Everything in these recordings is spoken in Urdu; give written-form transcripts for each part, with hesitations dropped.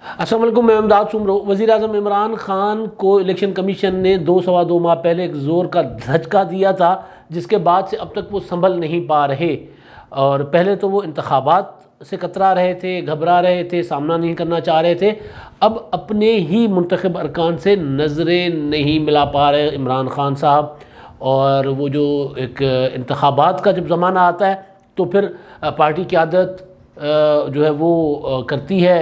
السلام علیکم، میں امداد سمرو۔ وزیر اعظم عمران خان کو الیکشن کمیشن نے 2 ماہ پہلے ایک زور کا دھچکا دیا تھا، جس کے بعد سے اب تک وہ سنبھل نہیں پا رہے۔ اور پہلے تو وہ انتخابات سے کترا رہے تھے، گھبرا رہے تھے، سامنا نہیں کرنا چاہ رہے تھے۔ اب اپنے ہی منتخب ارکان سے نظریں نہیں ملا پا رہے عمران خان صاحب۔ اور وہ جو ایک انتخابات کا جب زمانہ آتا ہے تو پھر پارٹی قیادت جو ہے وہ کرتی ہے،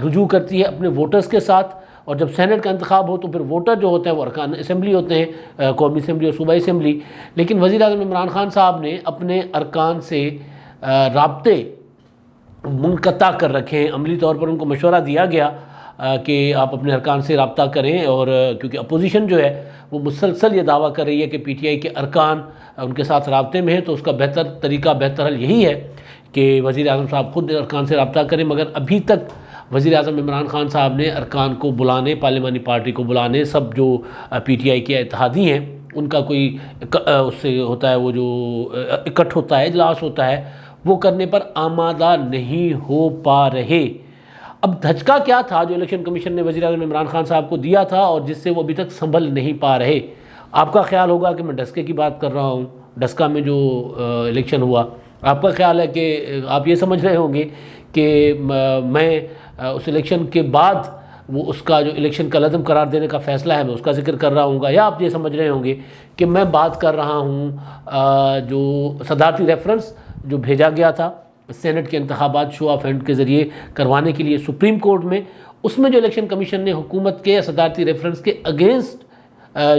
رجوع کرتی ہے اپنے ووٹرز کے ساتھ۔ اور جب سینٹ کا انتخاب ہو تو پھر ووٹر جو ہوتے ہیں وہ ارکان اسمبلی ہوتے ہیں، قومی اسمبلی اور صوبائی اسمبلی۔ لیکن وزیر اعظم عمران خان صاحب نے اپنے ارکان سے رابطے منقطع کر رکھے ہیں۔ عملی طور پر ان کو مشورہ دیا گیا کہ آپ اپنے ارکان سے رابطہ کریں، اور کیونکہ اپوزیشن جو ہے وہ مسلسل یہ دعویٰ کر رہی ہے کہ پی ٹی آئی کے ارکان ان کے ساتھ رابطے میں ہیں، تو اس کا بہتر طریقہ، بہتر حل یہی ہے کہ وزیر اعظم صاحب خود ارکان سے رابطہ کریں۔ مگر ابھی تک وزیر اعظم عمران خان صاحب نے ارکان کو بلانے، پارلیمانی پارٹی کو بلانے، سب جو پی ٹی آئی کے اتحادی ہیں ان کا کوئی اس سے ہوتا ہے، وہ جو اکٹھ ہوتا ہے، اجلاس ہوتا ہے، وہ کرنے پر آمادہ نہیں ہو پا رہے۔ اب دھچکا کیا تھا جو الیکشن کمیشن نے وزیر اعظم عمران خان صاحب کو دیا تھا اور جس سے وہ ابھی تک سنبھل نہیں پا رہے؟ آپ کا خیال ہوگا کہ میں ڈسکے کی بات کر رہا ہوں، ڈسکا میں جو الیکشن ہوا۔ آپ کا خیال ہے کہ آپ یہ سمجھ رہے ہوں گے کہ میں اس الیکشن کے بعد وہ اس کا جو الیکشن کا لازم قرار دینے کا فیصلہ ہے میں اس کا ذکر کر رہا ہوں گا، یا آپ یہ سمجھ رہے ہوں گے کہ میں بات کر رہا ہوں جو صدارتی ریفرنس جو بھیجا گیا تھا سینٹ کے انتخابات شو آف ہینڈ کے ذریعے کروانے کے لیے سپریم کورٹ میں، اس میں جو الیکشن کمیشن نے حکومت کے یا صدارتی ریفرنس کے اگینسٹ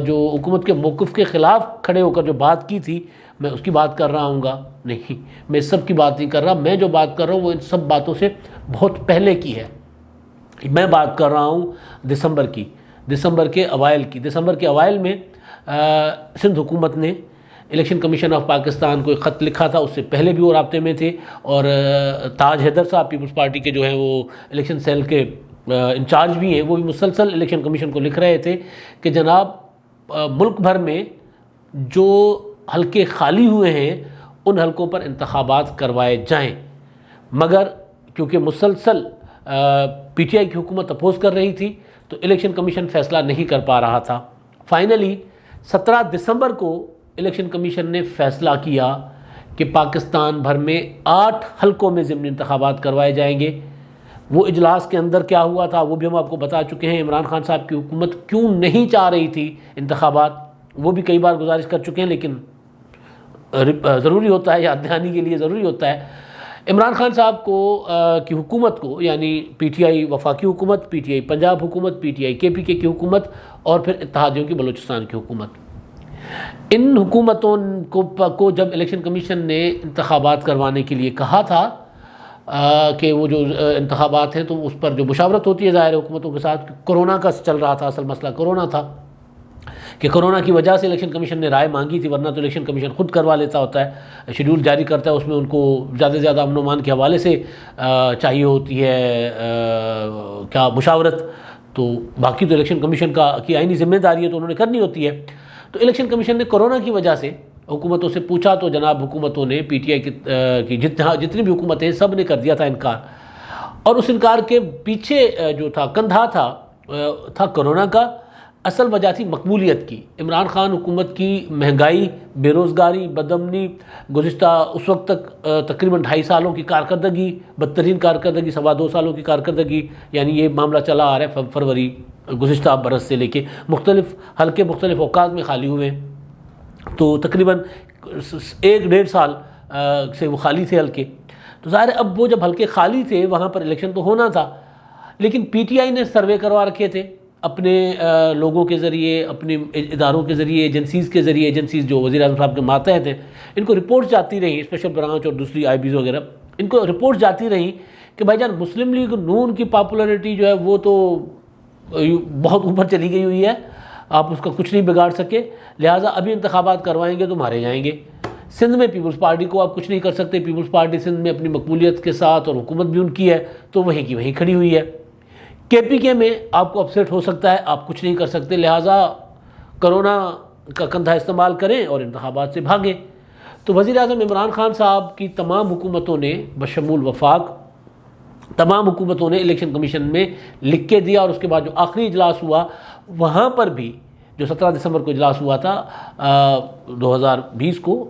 جو حکومت کے موقف کے خلاف کھڑے ہو کر جو بات کی تھی، میں اس کی بات کر رہا ہوں گا؟ نہیں، میں اس سب کی بات نہیں کر رہا۔ میں جو بات کر رہا ہوں وہ ان سب باتوں سے بہت پہلے کی ہے۔ میں بات کر رہا ہوں دسمبر کی، دسمبر کے اوائل کی۔ دسمبر کے اوائل میں سندھ حکومت نے الیکشن کمیشن آف پاکستان کو ایک خط لکھا تھا، اس سے پہلے بھی وہ رابطے میں تھے، اور تاج حیدر صاحب پیپلز پارٹی کے جو ہیں وہ الیکشن سیل کے انچارج بھی ہیں، وہ بھی مسلسل الیکشن کمیشن کو لکھ رہے تھے کہ جناب ملک بھر میں جو حلقے خالی ہوئے ہیں ان حلقوں پر انتخابات کروائے جائیں۔ مگر کیونکہ مسلسل پی ٹی آئی کی حکومت اپوز کر رہی تھی تو الیکشن کمیشن فیصلہ نہیں کر پا رہا تھا۔ فائنلی 17 دسمبر کو الیکشن کمیشن نے فیصلہ کیا کہ پاکستان بھر میں 8 حلقوں میں ضمنی انتخابات کروائے جائیں گے۔ وہ اجلاس کے اندر کیا ہوا تھا وہ بھی ہم آپ کو بتا چکے ہیں۔ عمران خان صاحب کی حکومت کیوں نہیں چاہ رہی تھی انتخابات، وہ بھی کئی بار گزارش کر چکے ہیں، لیکن ضروری ہوتا ہے، یاد دہانی کے لیے ضروری ہوتا ہے۔ عمران خان صاحب کو کی حکومت کو، یعنی پی ٹی آئی وفاقی حکومت، پی ٹی آئی پنجاب حکومت، پی ٹی آئی کے پی کے کی حکومت، اور پھر اتحادیوں کی بلوچستان کی حکومت، ان حکومتوں کو جب الیکشن کمیشن نے انتخابات کروانے کے لیے کہا تھا کہ وہ جو انتخابات ہیں تو اس پر جو مشاورت ہوتی ہے ظاہر حکومتوں کے ساتھ، کرونا کا چل رہا تھا، اصل مسئلہ کرونا تھا کہ کرونا کی وجہ سے الیکشن کمیشن نے رائے مانگی تھی، ورنہ تو الیکشن کمیشن خود کروا لیتا ہوتا ہے، شیڈول جاری کرتا ہے، اس میں ان کو زیادہ سے زیادہ امن و امان کے حوالے سے چاہیے ہوتی ہے کیا مشاورت، تو باقی تو الیکشن کمیشن کی آئینی ذمہ داری ہے تو انہوں نے کرنی ہوتی ہے۔ تو الیکشن کمیشن نے کرونا کی وجہ سے حکومتوں سے پوچھا تو جناب حکومتوں نے پی ٹی آئی کی جتنی بھی حکومتیں ہیں سب نے کر دیا تھا انکار، اور اس انکار کے پیچھے جو تھا کندھا تھا کرونا کا، اصل وجہ تھی مقبولیت کی۔ عمران خان حکومت کی مہنگائی، بے روزگاری، بدامنی، گزشتہ اس وقت تک تقریباً 2.5 سالوں کی کارکردگی، بدترین کارکردگی، 2.25 سالوں کی کارکردگی، یعنی یہ معاملہ چلا آ رہا ہے فروری گزشتہ برس سے لے کے، مختلف حلقے مختلف اوقات میں خالی ہوئے ہیں، تو تقریباً 1.5 سال سے وہ خالی تھے حلقے۔ تو ظاہر ہے اب وہ جب حلقے خالی تھے وہاں پر الیکشن تو ہونا تھا، لیکن پی ٹی آئی نے سروے کروا رکھے تھے اپنے لوگوں کے ذریعے، اپنے اداروں کے ذریعے، ایجنسیز جو وزیر اعظم صاحب کے ماتحت ہیں، ان کو رپورٹس جاتی رہیں، اسپیشل برانچ اور دوسری آئی بیز وغیرہ، ان کو رپورٹس جاتی رہیں کہ بھائی جان مسلم لیگ نون کی پاپولرٹی جو ہے وہ تو بہت اوپر چلی گئی ہوئی ہے، آپ اس کا کچھ نہیں بگاڑ سکے، لہٰذا ابھی انتخابات کروائیں گے تو مارے جائیں گے۔ سندھ میں پیپلز پارٹی کو آپ کچھ نہیں کر سکتے، پیپلز پارٹی سندھ میں اپنی مقبولیت کے ساتھ، اور حکومت بھی ان کی ہے تو وہیں کی وہیں کھڑی ہوئی ہے۔ کے پی کے میں آپ کو اپسیٹ ہو سکتا ہے، آپ کچھ نہیں کر سکتے، لہٰذا کرونا کا کندھا استعمال کریں اور انتخابات سے بھاگیں۔ تو وزیر اعظم عمران خان صاحب کی تمام حکومتوں نے بشمول وفاق تمام حکومتوں نے الیکشن کمیشن میں لکھ کے دیا، اور اس کے بعد جو آخری اجلاس ہوا وہاں پر بھی، جو 17 دسمبر کو اجلاس ہوا تھا 2020 کو،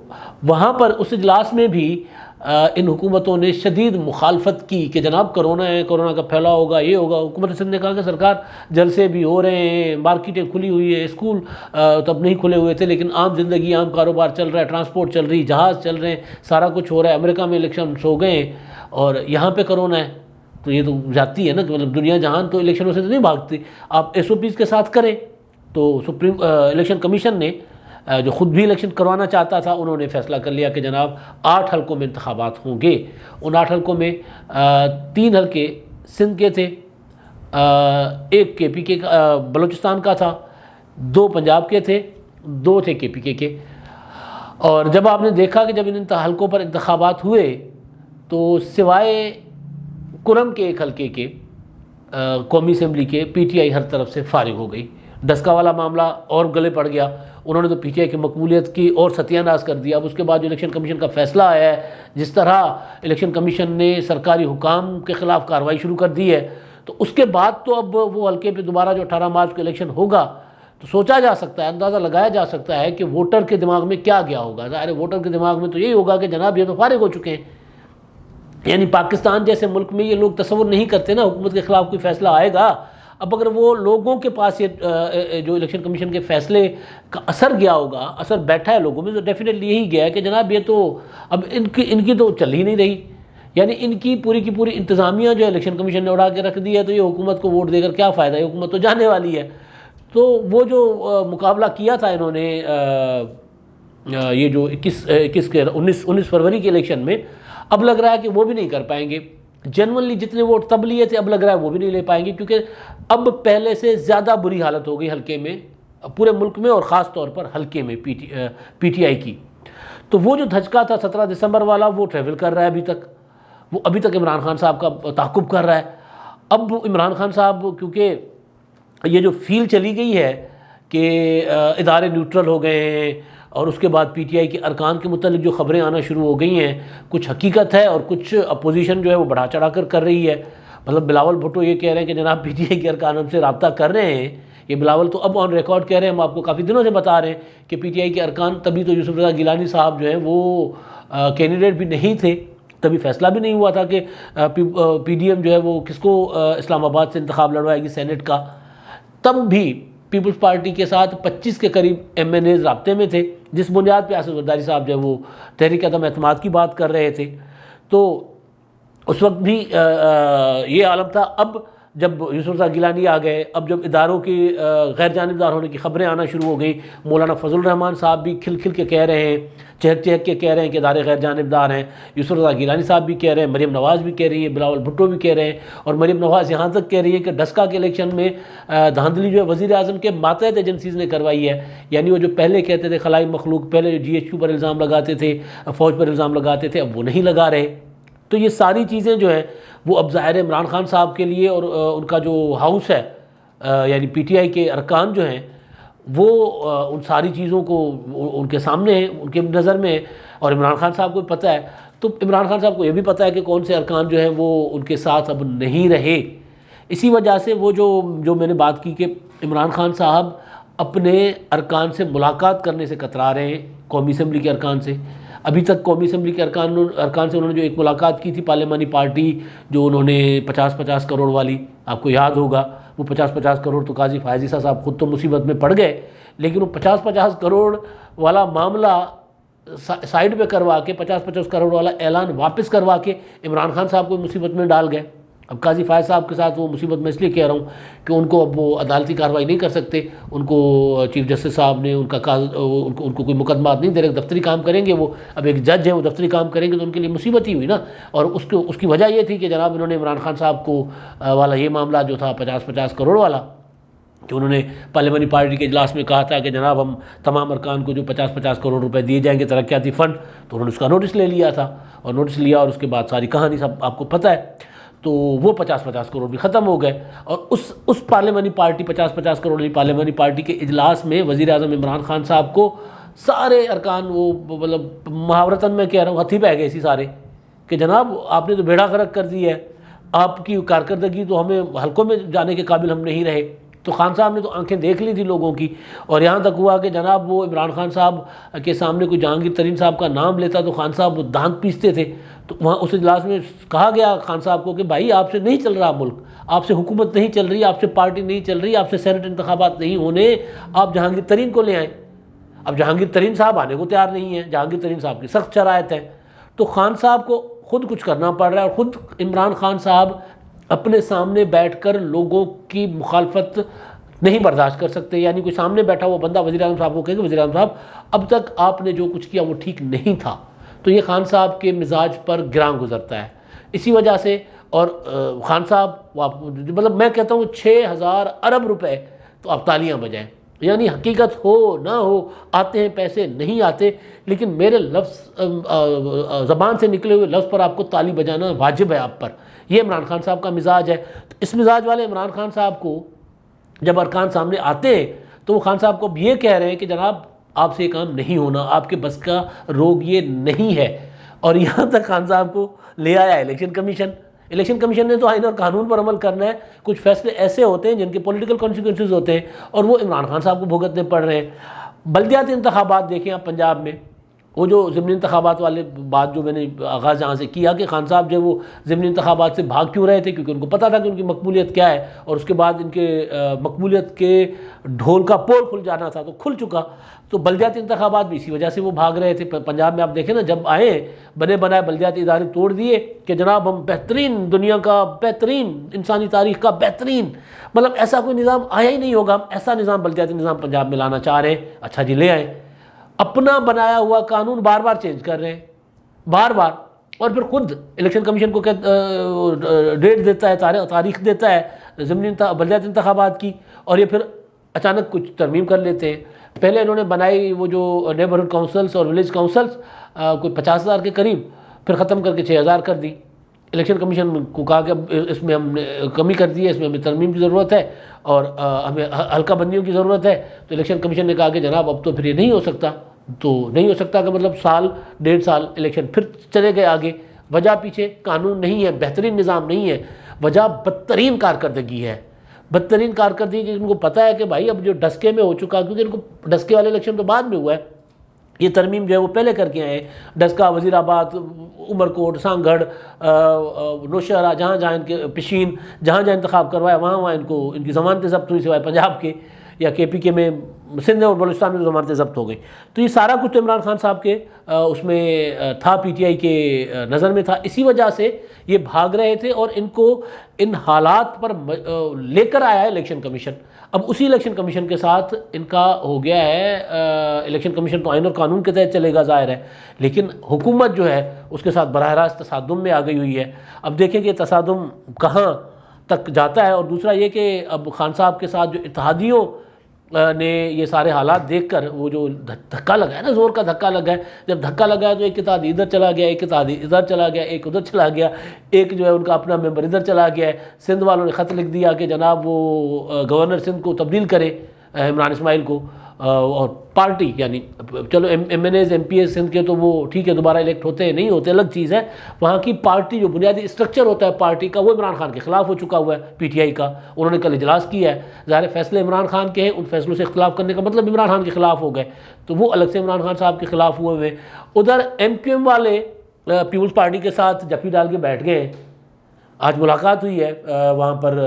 وہاں پر اس اجلاس میں بھی ان حکومتوں نے شدید مخالفت کی کہ جناب کرونا ہے، کرونا کا پھیلاؤ ہوگا، یہ ہوگا۔ حکومت سندھ نے کہا کہ سرکار جلسے بھی ہو رہے ہیں، مارکیٹیں کھلی ہوئی ہے، اسکول تب نہیں کھلے ہوئے تھے، لیکن عام زندگی، عام کاروبار چل رہا ہے، ٹرانسپورٹ چل رہی، جہاز چل رہے ہیں، سارا کچھ ہو رہا ہے۔ امریکہ میں الیکشنز ہو گئے ہیں اور یہاں پہ کرونا ہے، تو یہ تو جاتی ہے نا کہ مطلب دنیا جہان تو الیکشنوں سے تو نہیں بھاگتی، آپ ایس او پیز کے ساتھ کریں۔ تو سپریم الیکشن کمیشن نے جو خود بھی الیکشن کروانا چاہتا تھا، انہوں نے فیصلہ کر لیا کہ جناب 8 حلقوں میں انتخابات ہوں گے۔ ان 8 حلقوں میں 3 حلقے سندھ کے تھے، ایک کے پی کے بلوچستان کا تھا، 2 پنجاب کے تھے، 2 تھے کے پی کے۔ اور جب آپ نے دیکھا کہ جب ان حلقوں پر انتخابات ہوئے تو سوائے کرم کے ایک حلقے کے قومی اسمبلی کے، پی ٹی آئی ہر طرف سے فارغ ہو گئی۔ ڈسکا والا معاملہ اور گلے پڑ گیا، انہوں نے تو پی ٹی آئی کی مقبولیت کی اور ستیہ ناز کر دیا۔ اب اس کے بعد جو الیکشن کمیشن کا فیصلہ آیا ہے، جس طرح الیکشن کمیشن نے سرکاری حکام کے خلاف کارروائی شروع کر دی ہے، تو اس کے بعد تو اب وہ حلقے پہ دوبارہ جو 18 مارچ کو الیکشن ہوگا تو سوچا جا سکتا ہے، اندازہ لگایا جا سکتا ہے کہ ووٹر کے دماغ میں کیا گیا ہوگا۔ ظاہر ہے ووٹر کے دماغ میں تو یہی ہوگا کہ جناب یہ تو فارغ ہو چکے ہیں۔ یعنی پاکستان جیسے ملک میں یہ لوگ تصور نہیں کرتے نا حکومت کے خلاف کوئی فیصلہ آئے گا۔ اب اگر وہ لوگوں کے پاس یہ جو الیکشن کمیشن کے فیصلے کا اثر گیا ہوگا، اثر بیٹھا ہے لوگوں میں، تو ڈیفینیٹلی یہی گیا ہے کہ جناب یہ تو اب ان کی تو چل ہی نہیں رہی، یعنی ان کی پوری انتظامیہ جو الیکشن کمیشن نے اڑا کے رکھ دی ہے، تو یہ حکومت کو ووٹ دے کر کیا فائدہ ہے، حکومت تو جانے والی ہے۔ تو وہ جو مقابلہ کیا تھا انہوں نے یہ جو 19 فروری کے الیکشن میں، اب لگ رہا ہے کہ وہ بھی نہیں کر پائیں گے۔ جنرلی جتنے ووٹ تب لیے تھے اب لگ رہا ہے وہ بھی نہیں لے پائیں گے، کیونکہ اب پہلے سے زیادہ بری حالت ہو گئی حلقے میں، پورے ملک میں اور خاص طور پر حلقے میں پی ٹی آئی کی۔ تو وہ جو دھچکا تھا 17 دسمبر والا، وہ ٹریول کر رہا ہے ابھی تک عمران خان صاحب کا تعاقب کر رہا ہے۔ اب عمران خان صاحب کیونکہ یہ جو فیل چلی گئی ہے کہ ادارے نیوٹرل ہو گئے ہیں، اور اس کے بعد پی ٹی آئی کے ارکان کے متعلق جو خبریں آنا شروع ہو گئی ہیں، کچھ حقیقت ہے اور کچھ اپوزیشن جو ہے وہ بڑھا چڑھا کر رہی ہے۔ مطلب بلاول بھٹو یہ کہہ رہے ہیں کہ جناب پی ٹی آئی کے ارکان ہم سے رابطہ کر رہے ہیں، یہ بلاول تو اب آن ریکارڈ کہہ رہے ہیں، ہم آپ کو کافی دنوں سے بتا رہے ہیں کہ پی ٹی آئی کے ارکان، تبھی تو یوسف رضا گیلانی صاحب جو ہیں وہ کینڈیڈیٹ بھی نہیں تھے، تبھی فیصلہ بھی نہیں ہوا تھا کہ پی ڈی ایم جو ہے وہ کس کو اسلام آباد سے انتخاب لڑوائے گی سینٹ کا۔ تب بھی پیپلز پارٹی کے ساتھ 25 کے قریب ایم این ایز رابطے میں تھے، جس بنیاد پہ آصف زرداری صاحب جو ہے وہ تحریک عدم اعتماد کی بات کر رہے تھے۔ تو اس وقت بھی یہ عالم تھا۔ اب جب یوسف رضا گیلانی آ گئے، اب جب اداروں کی غیر جانبدار ہونے کی خبریں آنا شروع ہو گئیں، مولانا فضل الرحمان صاحب بھی کھل کے کہہ رہے ہیں، چہک کے کہہ رہے ہیں کہ ادارے غیر جانبدار ہیں، یوسف رضا گیلانی صاحب بھی کہہ رہے ہیں، مریم نواز بھی کہہ رہی ہے، بلاول بھٹو بھی کہہ رہے ہیں، اور مریم نواز یہاں تک کہہ رہی ہے کہ ڈسکا کے الیکشن میں دھاندلی جو ہے وزیر اعظم کے ماتحت ایجنسیز نے کروائی ہے۔ یعنی وہ جو پہلے کہتے تھے خلائی مخلوق، پہلے جو جی ایچ کیو پر الزام لگاتے تھے، فوج پر الزام لگاتے تھے، اب وہ نہیں لگا رہے۔ تو یہ ساری چیزیں جو ہیں وہ اب ظاہر ہے عمران خان صاحب کے لیے، اور ان کا جو ہاؤس ہے یعنی پی ٹی آئی کے ارکان جو ہیں وہ ان ساری چیزوں کو ان کے سامنے ہیں، ان کے نظر میں ہے، اور عمران خان صاحب کو پتہ ہے۔ تو عمران خان صاحب کو یہ بھی پتہ ہے کہ کون سے ارکان جو ہیں وہ ان کے ساتھ اب نہیں رہے۔ اسی وجہ سے وہ جو میں نے بات کی کہ عمران خان صاحب اپنے ارکان سے ملاقات کرنے سے کترا رہے ہیں، قومی اسمبلی کے ارکان سے۔ ابھی تک قومی اسمبلی کے ارکان سے انہوں نے جو ایک ملاقات کی تھی پارلیمانی پارٹی، جو انہوں نے 50 کروڑ والی، آپ کو یاد ہوگا وہ 50 کروڑ تو قاضی فائز عیسیٰ صاحب خود تو مصیبت میں پڑ گئے، لیکن وہ 50 کروڑ والا معاملہ سائیڈ پہ کروا کے 50 کروڑ والا اعلان واپس کروا کے عمران خان صاحب کو مصیبت میں ڈال گئے۔ اب قاضی فائز صاحب کے ساتھ وہ مصیبت میں اس لیے کہہ رہا ہوں کہ ان کو اب وہ عدالتی کارروائی نہیں کر سکتے، ان کو چیف جسٹس صاحب نے ان کو کوئی مقدمات نہیں دے رہے، دفتری کام کریں گے وہ۔ اب ایک جج ہیں، وہ دفتری کام کریں گے تو ان کے لیے مصیبت ہی ہوئی نا۔ اور اس کی وجہ یہ تھی کہ جناب انہوں نے عمران خان صاحب کو والا یہ معاملہ جو تھا 50 کروڑ والا، کہ انہوں نے پارلیمانی پارٹی کے اجلاس میں کہا تھا کہ جناب ہم تمام ارکان کو جو 50 کروڑ روپے دیے جائیں گے ترقیاتی فنڈ، تو انہوں نے اس کا نوٹس لے لیا تھا، اور نوٹس لیا اور اس کے بعد ساری کہانی سب آپ کو پتہ ہے۔ تو وہ 50 کروڑ بھی ختم ہو گئے، اور اس پارلیمانی پارٹی 50 کروڑ والی پارلیمانی پارٹی کے اجلاس میں وزیر اعظم عمران خان صاحب کو سارے ارکان، وہ مطلب محاورتاً میں کہہ رہا ہوں، ہتھی پہ گئے اسی سارے کہ جناب آپ نے تو بیڑا غرق کر دی ہے، آپ کی کارکردگی تو ہمیں حلقوں میں جانے کے قابل ہم نہیں رہے. تو خان صاحب نے تو آنکھیں دیکھ لی تھی لوگوں کی, اور یہاں تک ہوا کہ جناب وہ عمران خان صاحب کے سامنے کوئی جہانگیر ترین صاحب کا نام لیتا تو خان صاحب وہ دانت پیستے تھے. تو وہاں اس اجلاس میں کہا گیا خان صاحب کو کہ بھائی آپ سے نہیں چل رہا ملک, آپ سے حکومت نہیں چل رہی, آپ سے پارٹی نہیں چل رہی, آپ سے سینٹ انتخابات نہیں ہونے, آپ جہانگیر ترین کو لے آئیں. اب جہانگیر ترین صاحب آنے کو تیار نہیں ہیں, جہانگیر ترین صاحب کی سخت شرائط ہے. تو خان صاحب کو خود کچھ کرنا پڑ رہا ہے, اور خود عمران خان صاحب اپنے سامنے بیٹھ کر لوگوں کی مخالفت نہیں برداشت کر سکتے. یعنی کوئی سامنے بیٹھا ہوا بندہ وزیر اعظم صاحب کو کہے کہ وزیر اعظم صاحب اب تک آپ نے جو کچھ کیا وہ ٹھیک نہیں تھا. تو یہ خان صاحب کے مزاج پر گراں گزرتا ہے. اسی وجہ سے, اور خان صاحب مطلب میں کہتا ہوں 6,000 ارب روپے تو آپ تالیاں بجائیں. یعنی حقیقت ہو نہ ہو, آتے ہیں پیسے نہیں آتے, لیکن میرے لفظ زبان سے نکلے ہوئے لفظ پر آپ کو تالی بجانا واجب ہے آپ پر. یہ عمران خان صاحب کا مزاج ہے. تو اس مزاج والے عمران خان صاحب کو جب ارکان سامنے آتے ہیں تو وہ خان صاحب کو اب یہ کہہ رہے ہیں کہ جناب آپ سے یہ کام نہیں ہونا, آپ کے بس کا روگ یہ نہیں ہے. اور یہاں تک خان صاحب کو لے آیا الیکشن کمیشن. الیکشن کمیشن نے تو آئین اور قانون پر عمل کرنا ہے. کچھ فیصلے ایسے ہوتے ہیں جن کے پولیٹیکل کانسیکوینسز ہوتے ہیں, اور وہ عمران خان صاحب کو بھگتنے پڑ رہے ہیں. بلدیاتی انتخابات دیکھیں آپ پنجاب میں, وہ جو ضمنی انتخابات والے بات جو میں نے آغاز جہاں سے کیا کہ خان صاحب جو وہ ضمنی انتخابات سے بھاگ کیوں رہے تھے, کیونکہ ان کو پتہ تھا کہ ان کی مقبولیت کیا ہے, اور اس کے بعد ان کے مقبولیت کے ڈھول کا پول کھل جانا تھا, تو کھل چکا. تو بلدیاتی انتخابات بھی اسی وجہ سے وہ بھاگ رہے تھے. پنجاب میں آپ دیکھیں نا, جب آئے بنے بنائے بلدیاتی ادارے توڑ دیے کہ جناب ہم بہترین, دنیا کا بہترین, انسانی تاریخ کا بہترین, مطلب ایسا کوئی نظام آیا ہی نہیں ہوگا, ہم ایسا نظام بلدیاتی نظام پنجاب میں لانا چاہ رہے ہیں. اچھا جی لے آئیں. اپنا بنایا ہوا قانون بار بار چینج کر رہے ہیں, بار بار, اور پھر خود الیکشن کمیشن کو ڈیٹ دیتا ہے, تاریخ دیتا ہے ضمنی بلدیاتی انتخابات کی, اور یہ پھر اچانک کچھ ترمیم کر لیتے ہیں. پہلے انہوں نے بنائی وہ جو نیبرہڈ کونسلز اور ولیج کونسلز کوئی 50,000 کے قریب, پھر ختم کر کے 6,000 کر دی. الیکشن کمیشن کو کہا کہ اس میں ہم نے کمی کر دی ہے, اس میں ہمیں ترمیم کی ضرورت ہے اور ہمیں حلقہ بندیوں کی ضرورت ہے. تو الیکشن کمیشن نے کہا کہ جناب اب تو پھر یہ نہیں ہو سکتا. تو نہیں ہو سکتا کہ مطلب سال 1.5 سال الیکشن پھر چلے گئے آگے. وجہ پیچھے قانون نہیں ہے, بہترین نظام نہیں ہے, وجہ بدترین کارکردگی ہے. بدترین کارکردگی, ان کو پتہ ہے کہ بھائی اب جو ڈسکے میں ہو چکا, کیونکہ ان کو ڈسکے والے الیکشن تو بعد میں ہوا ہے, یہ ترمیم جو ہے وہ پہلے کر کے آئے ہیں. ڈسکا, وزیر آباد, عمر کوٹ, سانگھڑ, نوشہرہ, جہاں جہاں ان کے پشین, جہاں جہاں انتخاب کروایا وہاں وہاں ان کی ضمانتیں ضبط ہوئی, سوائے پنجاب کے یا کے پی کے میں, سندھ اور بلوچستان میں ضمانتیں ضبط ہو گئی. تو یہ سارا کچھ تو عمران خان صاحب کے اس میں تھا, پی ٹی آئی کے نظر میں تھا. اسی وجہ سے یہ بھاگ رہے تھے, اور ان کو ان حالات پر لے کر آیا ہے الیکشن کمیشن. اب اسی الیکشن کمیشن کے ساتھ ان کا ہو گیا ہے, الیکشن کمیشن تو آئین اور قانون کے تحت چلے گا ظاہر ہے, لیکن حکومت جو ہے اس کے ساتھ براہ راست تصادم میں آ گئی ہوئی ہے. اب دیکھیں کہ یہ تصادم کہاں تک جاتا ہے. اور دوسرا یہ کہ اب خان صاحب کے ساتھ جو اتحادیوں نے یہ سارے حالات دیکھ کر وہ جو دھکا لگا ہے نا, زور کا دھکا لگا ہے, جب دھکا لگا ہے تو ایک اتحادی ادھر چلا گیا, ایک اتحادی ادھر چلا گیا, ایک ادھر چلا گیا, ایک جو ہے ان کا اپنا ممبر ادھر چلا گیا ہے. سندھ والوں نے خط لکھ دیا کہ جناب وہ گورنر سندھ کو تبدیل کرے, عمران اسماعیل کو, اور پارٹی یعنی چلو M N As, M P As Sindh کے تو وہ ٹھیک ہے دوبارہ الیکٹ ہوتے ہیں نہیں ہوتے الگ چیز ہے. وہاں کی پارٹی جو بنیادی اسٹرکچر ہوتا ہے پارٹی کا, وہ عمران خان کے خلاف ہو چکا ہوا ہے. پی ٹی آئی کا انہوں نے کل اجلاس کیا ہے, ظاہر فیصلے عمران خان کے ہیں, ان فیصلوں سے اختلاف کرنے کا مطلب عمران خان کے خلاف ہو گئے, تو وہ الگ سے عمران خان صاحب کے خلاف ہوئے ہوئے. ادھر ایم کیو ایم والے پیپلز پارٹی کے ساتھ جفی ڈال کے بیٹھ گئے ہیں. آج ملاقات ہوئی ہے وہاں پر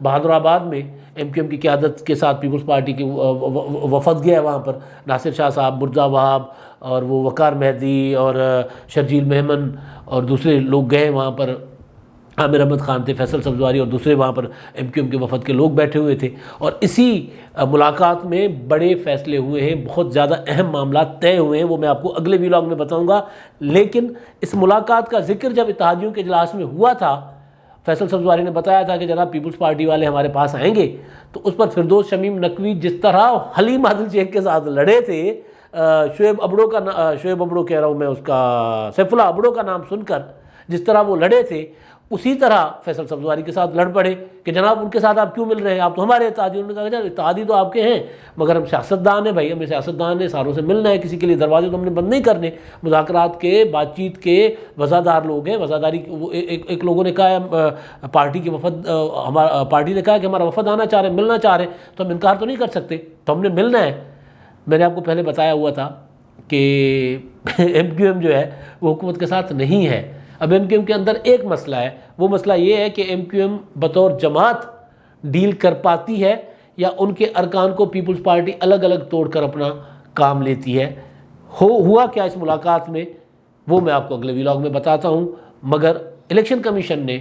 بہادر آباد میں, ایم کیو ایم کی قیادت کے ساتھ پیپلز پارٹی کی وفد گیا ہے وہاں پر. ناصر شاہ صاحب, مرزا وہاب, اور وہ وقار مہدی, اور شرجیل مہمن, اور دوسرے لوگ گئے وہاں پر. عامر احمد خان تھے, فیصل سبزواری, اور دوسرے وہاں پر ایم کیو ایم کے وفد کے لوگ بیٹھے ہوئے تھے. اور اسی ملاقات میں بڑے فیصلے ہوئے ہیں, بہت زیادہ اہم معاملات طے ہوئے ہیں, وہ میں آپ کو اگلے ویلاگ میں بتاؤں گا. لیکن اس ملاقات کا ذکر جب اتحادیوں کے اجلاس میں ہوا تھا, فیصل سبزواری نے بتایا تھا کہ جناب پیپلز پارٹی والے ہمارے پاس آئیں گے, تو اس پر فردوس شمیم نقوی جس طرح حلیم عادل شیخ کے ساتھ لڑے تھے, شعیب ابڑو کہہ رہا ہوں میں, اس کا سیف اللہ ابڑو کا نام سن کر جس طرح وہ لڑے تھے, اسی طرح فیصل سبزواری کے ساتھ لڑ پڑے کہ جناب ان کے ساتھ آپ کیوں مل رہے ہیں، آپ تو ہمارے اتحادی۔ انہوں نے کہا کہ اتحادی تو آپ کے ہیں مگر ہم سیاستدان ہیں بھائی، ہمیں سیاستدان نے ساروں سے ملنا ہے، کسی کے لیے دروازے تو ہم نے بند نہیں کرنے۔ مذاکرات کے، بات چیت کے وفادار لوگ ہیں، وفاداری ایک لوگوں نے کہا ہے پارٹی کے وفد، ہمارا پارٹی نے کہا کہ ہمارا وفد آنا چاہ رہے ہیں، ملنا چاہ رہے ہیں، تو ہم انکار تو نہیں کر سکتے، تو ہم نے ملنا ہے۔ میں نے آپ کو پہلے بتایا ہوا تھا کہ ایم کیو ایم جو ہے وہ حکومت کے ساتھ نہیں ہے۔ اب ایم کیو ایم کے اندر ایک مسئلہ ہے، وہ مسئلہ یہ ہے کہ ایم کیو ایم بطور جماعت ڈیل کر پاتی ہے یا ان کے ارکان کو پیپلز پارٹی الگ الگ توڑ کر اپنا کام لیتی ہے۔ ہوا کیا اس ملاقات میں وہ میں آپ کو اگلے ویلاگ میں بتاتا ہوں، مگر الیکشن کمیشن نے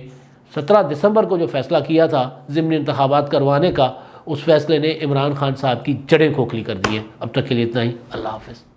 17 دسمبر کو جو فیصلہ کیا تھا ضمنی انتخابات کروانے کا، اس فیصلے نے عمران خان صاحب کی جڑیں کھوکھلی کر دی ہیں۔ اب تک کے لیے اتنا ہی، اللہ حافظ۔